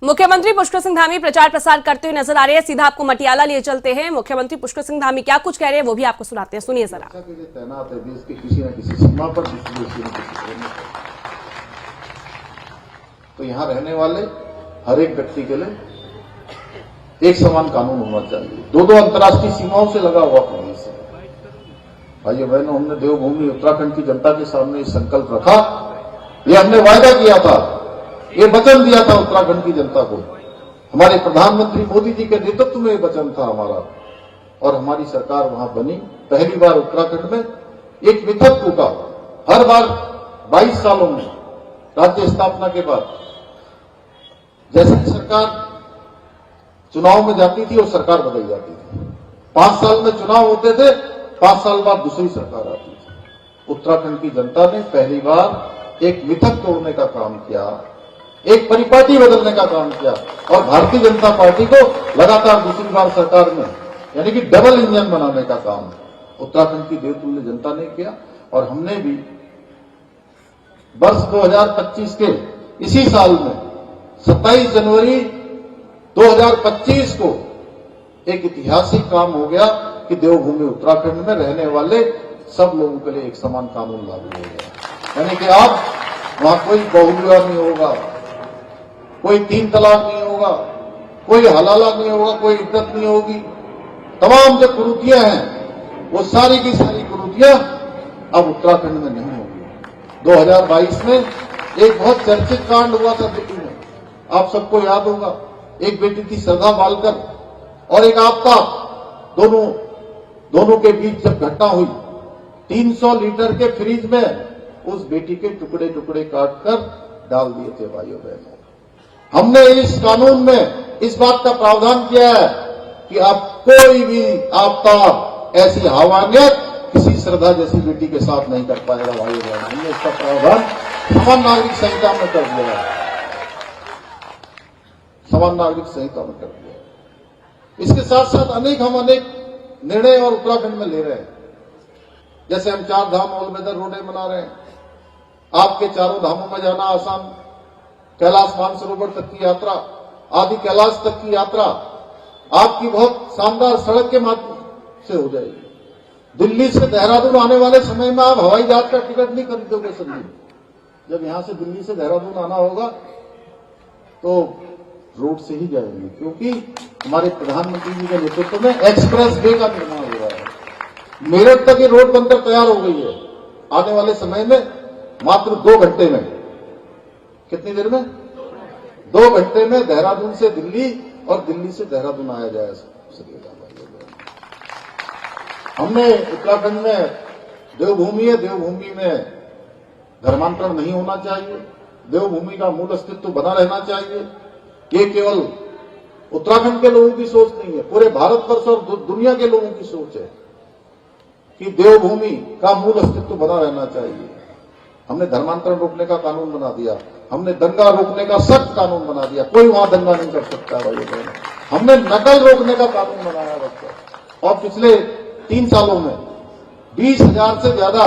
मुख्यमंत्री पुष्कर सिंह धामी प्रचार प्रसार करते हुए नजर आ रहे हैं। सीधा आपको मटियाला लिए चलते हैं। मुख्यमंत्री पुष्कर सिंह धामी क्या कुछ कह रहे हैं वो भी आपको सुनाते हैं, सुनिए जरा। तैनात है देश के किसी न किसी सीमा पर, तो यहाँ रहने वाले हर एक व्यक्ति के लिए एक समान कानून होना चाहिए। दो अंतर्राष्ट्रीय सीमाओं से लगा हुआ कानून से भाइयों बहनों, हमने देवभूमि उत्तराखंड की जनता के सामने संकल्प रखा। ये हमने वायदा किया था, ये वचन दिया था उत्तराखंड की जनता को। हमारे प्रधानमंत्री मोदी जी के नेतृत्व में ये वचन था हमारा, और हमारी सरकार वहां बनी। पहली बार उत्तराखंड में एक मिथक टूटा। हर बार 22 सालों में राज्य स्थापना के बाद जैसे ही सरकार चुनाव में जाती थी और सरकार बदल जाती थी। 5 साल में चुनाव होते थे, 5 साल बाद दूसरी सरकार आती थी। उत्तराखंड की जनता ने पहली बार एक मिथक तोड़ने का काम किया, एक परिपाटी बदलने का काम किया, और भारतीय जनता पार्टी को लगातार दूसरी बार सरकार में यानी कि डबल इंजन बनाने का काम उत्तराखंड की देवतुल्य जनता ने किया। और हमने भी वर्ष 2025 के इसी साल में 27 जनवरी 2025 को एक ऐतिहासिक काम हो गया कि देवभूमि उत्तराखंड में रहने वाले सब लोगों के लिए एक समान कानून लागू हो गया। यानी कि अब वहां कोई बहुविवाह नहीं होगा, कोई 3 तलाक नहीं होगा, कोई हलाला नहीं होगा, कोई इद्दत नहीं होगी। तमाम जो कुरीतियां हैं वो सारी की सारी कुरीतियां अब उत्तराखंड में नहीं होगी। 2022 में एक बहुत चर्चित कांड हुआ था दिल्ली में, आप सबको याद होगा। एक बेटी थी श्रद्धा बालकर और एक आफ्ताब, दोनों के बीच जब घटना हुई, 300 लीटर के फ्रिज में उस बेटी के टुकड़े टुकड़े काटकर डाल दिए थे भाइयों बहनों। हमने इस कानून में इस बात का प्रावधान किया है कि अब कोई भी आफ्ताब ऐसी हवानियत किसी श्रद्धा जैसी बेटी के साथ नहीं कर पाएगा भाइयों बहनों। हमने इसका प्रावधान समान नागरिक संहिता में कर दिया है, समान नागरिक संहिता में कर दिया है। इसके साथ साथ अनेक निर्णय और उत्तराखंड में ले रहे हैं। जैसे हम 4 धाम ऑल वेदर रोडें बना रहे हैं, आपके चारों धामों में जाना आसान, कैलाश मानसरोवर तक की यात्रा, आदि कैलाश तक की यात्रा आपकी बहुत शानदार सड़क के माध्यम से हो जाएगी। दिल्ली से देहरादून आने वाले समय में आप हवाई जहाज का टिकट नहीं खरीदोगे संजीव। जब यहां से दिल्ली से देहरादून आना होगा तो रोड से ही जाएंगे, क्योंकि हमारे प्रधानमंत्री जी के नेतृत्व में एक्सप्रेस वे का निर्माण हो रहा है। मेरठ तक ये रोड बनकर तैयार हो गई है। आने वाले समय में मात्र 2 घंटे में, कितनी देर में? 2 घंटे में देहरादून से दिल्ली और दिल्ली से देहरादून आया जाए सकेगा। हमने उत्तराखंड में देवभूमि है, देवभूमि में धर्मांतरण नहीं होना चाहिए, देवभूमि का मूल अस्तित्व बना रहना चाहिए। ये केवल उत्तराखंड के लोगों की सोच नहीं है, पूरे भारतवर्ष और दुनिया के लोगों की सोच है कि देवभूमि का मूल अस्तित्व बना रहना चाहिए। हमने धर्मांतरण रोकने का कानून बना दिया, हमने दंगा रोकने का सख्त कानून बना दिया, कोई वहां दंगा नहीं कर सकता भाई बहन। हमने नकल रोकने का कानून बनाया बच्चा, और पिछले 3 सालों में 20,000 से ज्यादा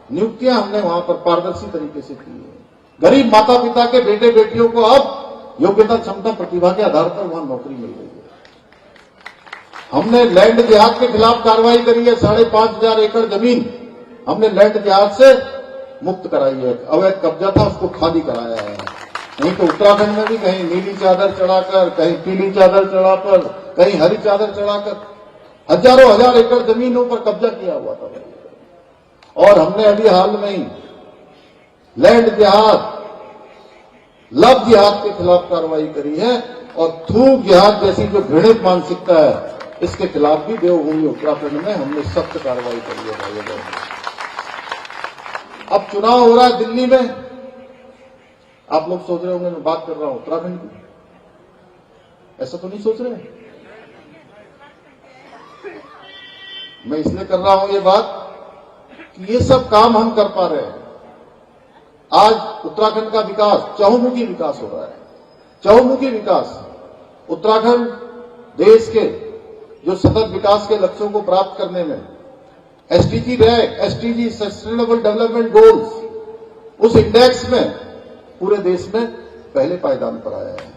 नियुक्तियां हमने वहां पर पारदर्शी तरीके से की है। गरीब माता पिता के बेटे बेटियों को अब योग्यता क्षमता प्रतिभा के आधार पर वहां नौकरी मिल रही है। हमने लैंड जिहाद के खिलाफ कार्रवाई करी है। 5,500 एकड़ जमीन हमने लैंड जिहाद से मुक्त कराई है। अवैध कब्जा था, उसको खाली कराया है। नहीं तो उत्तराखंड में भी कहीं नीली चादर चढ़ाकर, कहीं पीली चादर चढ़ाकर, कहीं हरी चादर चढ़ाकर हजारों हजार एकड़ जमीनों पर कब्जा किया हुआ था। और हमने अभी हाल में ही लैंड जिहाद, लव जिहाद के खिलाफ कार्रवाई करी है, और थूक जिहाद जैसी जो घृणित मानसिकता है इसके खिलाफ भी देवभूमि उत्तराखंड में हमने सख्त कार्रवाई करी है भाइयों बहनों। अब चुनाव हो रहा है दिल्ली में, आप लोग सोच रहे होंगे मैं बात कर रहा हूं उत्तराखंड की, ऐसा तो नहीं सोच रहे। मैं इसलिए कर रहा हूं ये बात कि ये सब काम हम कर पा रहे हैं। आज उत्तराखंड का विकास, चहुमुखी विकास हो रहा है, चहुमुखी विकास। उत्तराखंड देश के जो सतत विकास के लक्ष्यों को प्राप्त करने में SDG rank, SDG sustainable development goals, उस इंडेक्स में पूरे देश में पहले पायदान पर आया है।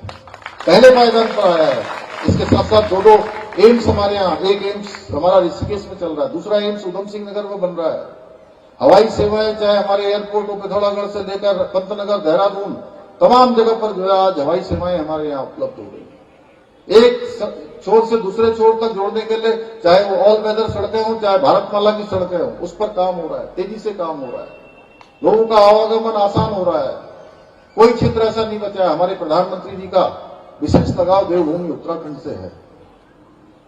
पहले पायदान पर आया है। इसके साथ साथ दो एम्स हमारे यहाँ, एक एम्स हमारा ऋषिकेश में चल रहा है, दूसरा एम्स उधम सिंह नगर में बन रहा है। हवाई सेवाएं चाहे हमारे एयरपोर्ट पिथौरागढ़ से लेकर पंतनगर, देहरादून, तमाम जगह पर जो है आज हवाई सेवाएं हमारे यहाँ उपलब्ध हो गई। एक छोर से दूसरे छोर तक जोड़ने के लिए चाहे वो ऑल वेदर सड़कें हों, चाहे भारतमाला की सड़कें हों, उस पर काम हो रहा है, तेजी से काम हो रहा है, लोगों का आवागमन आसान हो रहा है। कोई क्षेत्र ऐसा नहीं बचा है। हमारे प्रधानमंत्री जी का विशेष लगाव देवभूमि उत्तराखंड से है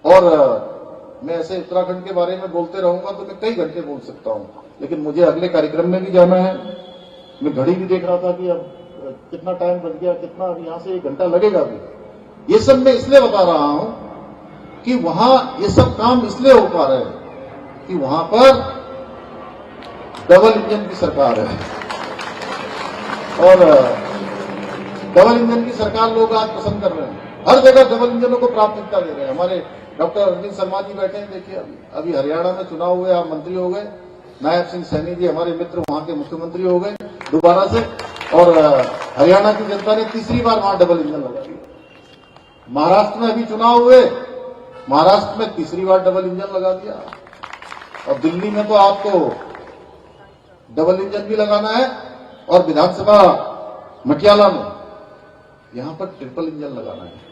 और मैं ऐसे उत्तराखंड के बारे में बोलते रहूंगा तो मैं कई घंटे बोल सकता हूं, लेकिन मुझे अगले कार्यक्रम में भी जाना है। मैं घड़ी भी देख रहा था कि अब कितना टाइम बच गया, कितना अब यहां से 1 घंटा लगेगा अभी। ये सब मैं इसलिए बता रहा हूं कि वहां ये सब काम इसलिए हो पा रहे हैं कि वहां पर डबल इंजन की सरकार है और डबल इंजन की सरकार लोग आज पसंद कर रहे हैं। हर जगह डबल इंजनों को प्राथमिकता दे रहे हैं। हमारे डॉक्टर अरविंद शर्मा जी बैठे हैं, देखिए अभी हरियाणा में चुनाव हुए, आप मंत्री हो गए। नायब सिंह सैनी जी हमारे मित्र वहां के मुख्यमंत्री हो गए दोबारा से, और हरियाणा की जनता ने तीसरी बार वहां डबल इंजन लगा दिया। महाराष्ट्र में अभी चुनाव हुए, महाराष्ट्र में तीसरी बार डबल इंजन लगा दिया, और दिल्ली में तो आपको डबल इंजन भी लगाना है और विधानसभा मटियाला में यहां पर ट्रिपल इंजन लगाना है।